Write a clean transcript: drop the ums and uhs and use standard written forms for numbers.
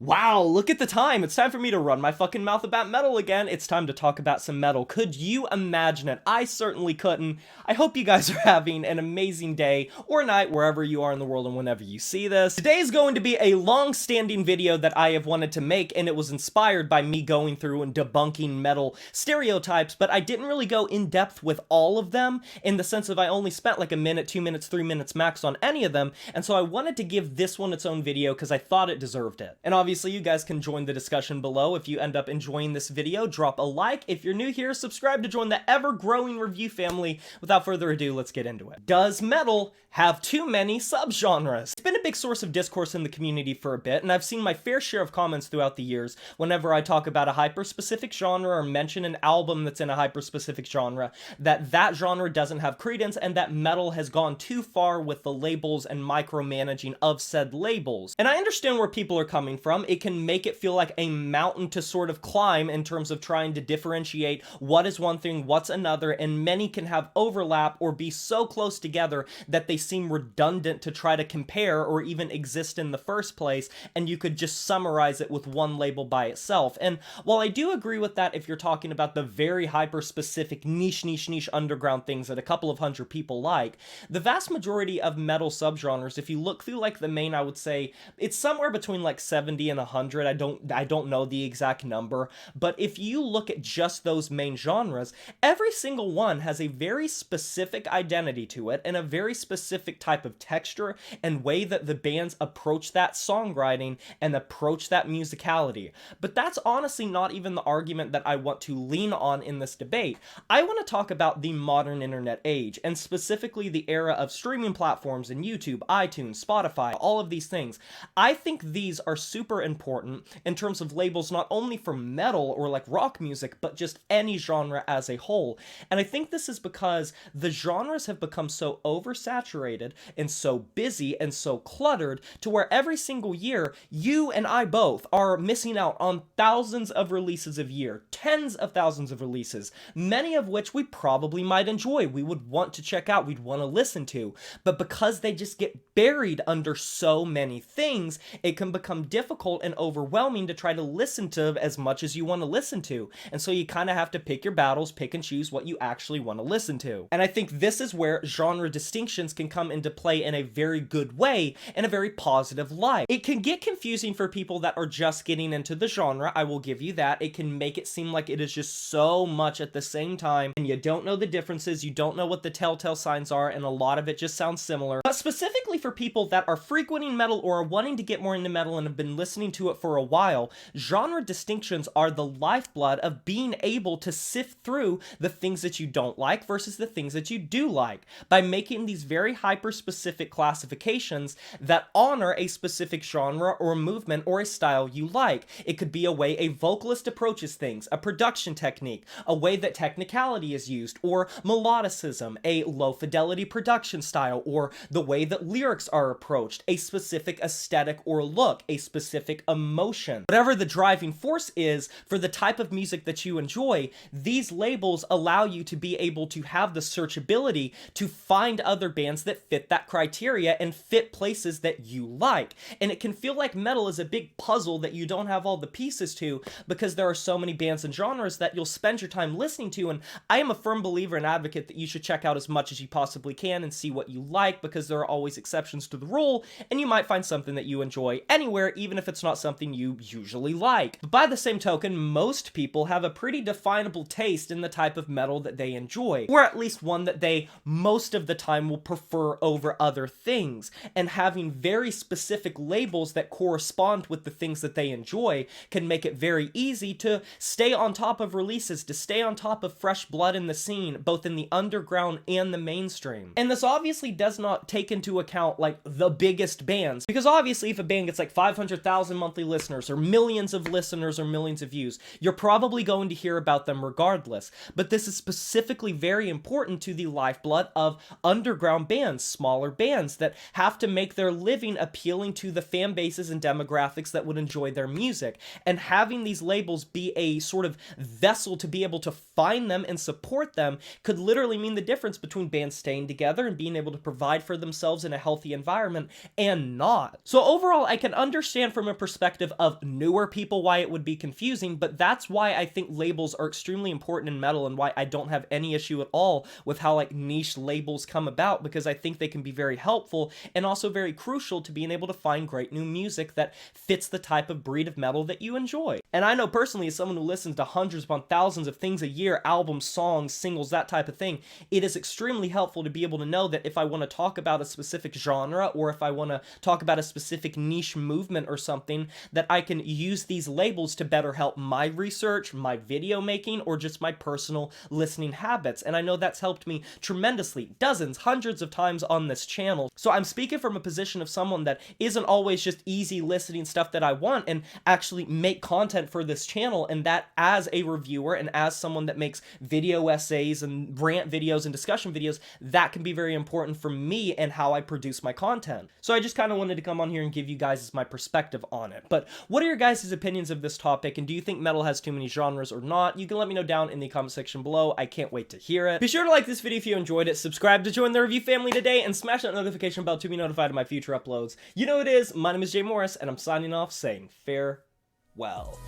Wow, look at the time. It's time for me to run my fucking mouth about metal again. It's time to talk about some metal. Could you imagine it? I certainly couldn't. I hope you guys are having an amazing day or night wherever you are in the world and whenever you see this. Today is going to be a long-standing video that I have wanted to make, and it was inspired by me going through and debunking metal stereotypes, but I didn't really go in depth with all of them in the sense of I only spent like a minute, 2 minutes, 3 minutes max on any of them, and so I wanted to give this one its own video because I thought it deserved it. And obviously you guys can join the discussion below. If you end up enjoying this video, drop a like. If you're new here, subscribe to join the ever-growing review family. Without further ado, let's get into it. Does metal have too many subgenres? It's been a big source of discourse in the community for a bit, and I've seen my fair share of comments throughout the years whenever I talk about a hyper-specific genre or mention an album that's in a hyper-specific genre, that genre doesn't have credence and that metal has gone too far with the labels and micromanaging of said labels. And I understand where people are coming from. It can make it feel like a mountain to sort of climb in terms of trying to differentiate what is one thing, what's another, and many can have overlap or be so close together that they seem redundant to try to compare or even exist in the first place, and you could just summarize it with one label by itself. And while I do agree with that if you're talking about the very hyper-specific niche underground things that a couple of hundred people like, the vast majority of metal subgenres, if you look through like the main, I would say it's somewhere between like 70 and 100. I don't know the exact number, but if you look at just those main genres, every single one has a very specific identity to it and a very specific type of texture and way that the bands approach that songwriting and approach that musicality. But that's honestly not even the argument that I want to lean on in this debate. I want to talk about the modern internet age, and specifically the era of streaming platforms and YouTube, iTunes, Spotify, all of these things. I think these are super important in terms of labels not only for metal or like rock music, but just any genre as a whole. And I think this is because the genres have become so oversaturated and so busy and so cluttered to where every single year, you and I both are missing out on thousands of releases a year, tens of thousands of releases, many of which we probably might enjoy, we would want to check out, we'd want to listen to. But because they just get buried under so many things, it can become difficult and overwhelming to try to listen to as much as you want to listen to. And so you kind of have to pick your battles, pick and choose what you actually want to listen to. And I think this is where genre distinctions can come into play in a very good way, in a very positive light. It can get confusing for people that are just getting into the genre, I will give you that. It can make it seem like it is just so much at the same time, and you don't know the differences, you don't know what the telltale signs are, and a lot of it just sounds similar. But specifically for people that are frequenting metal or are wanting to get more into metal and have been listening to it for a while, genre distinctions are the lifeblood of being able to sift through the things that you don't like versus the things that you do like, by making these very hyper-specific classifications that honor a specific genre or movement or a style you like. It could be a way a vocalist approaches things, a production technique, a way that technicality is used, or melodicism, a low-fidelity production style, or the way that lyrics are approached, a specific aesthetic or look, a specific emotion. Whatever the driving force is for the type of music that you enjoy, these labels allow you to be able to have the searchability to find other bands that fit that criteria and fit places that you like. And it can feel like metal is a big puzzle that you don't have all the pieces to, because there are so many bands and genres that you'll spend your time listening to. And I am a firm believer and advocate that you should check out as much as you possibly can and see what you like, because there are always exceptions to the rule, and you might find something that you enjoy anywhere, even if it's not something you usually like. But by the same token, most people have a pretty definable taste in the type of metal that they enjoy, or at least one that they most of the time will prefer over other things. And having very specific labels that correspond with the things that they enjoy can make it very easy to stay on top of releases, to stay on top of fresh blood in the scene, both in the underground and the mainstream. And this obviously does not take into account like the biggest bands, because obviously if a band gets like 500,000 monthly listeners or millions of listeners or millions of views, you're probably going to hear about them regardless. But this is specifically very important to the lifeblood of underground bands, smaller bands that have to make their living appealing to the fan bases and demographics that would enjoy their music. And having these labels be a sort of vessel to be able to find them and support them could literally mean the difference between bands staying together and being able to provide for themselves in a healthy environment and not. So overall, I can understand from a perspective of newer people why it would be confusing, but that's why I think labels are extremely important in metal and why I don't have any issue at all with how like niche labels come about, because I think they can be very helpful and also very crucial to being able to find great new music that fits the type of breed of metal that you enjoy. And I know personally, as someone who listens to hundreds upon thousands of things a year, albums, songs, singles, that type of thing, it is extremely helpful to be able to know that if I want to talk about a specific genre, or if I want to talk about a specific niche movement or something, that I can use these labels to better help my research, my video making, or just my personal listening habits. And I know that's helped me tremendously, dozens, hundreds of times on this channel. So I'm speaking from a position of someone that isn't always just easy listening stuff that I want, and actually make content for this channel, and that as a reviewer and as someone that makes video essays and rant videos and discussion videos, that can be very important for me and how I produce my content. So I just kind of wanted to come on here and give you guys my perspective on it. But what are your guys' opinions of this topic, and do you think metal has too many genres or not? You can let me know down in the comment section below. I can't wait to hear it. Be sure to like this video if you enjoyed it, subscribe to join the review family today, and smash that notification bell to be notified of my future uploads. You know who it is, my name is Jay Morris, and I'm signing off saying farewell.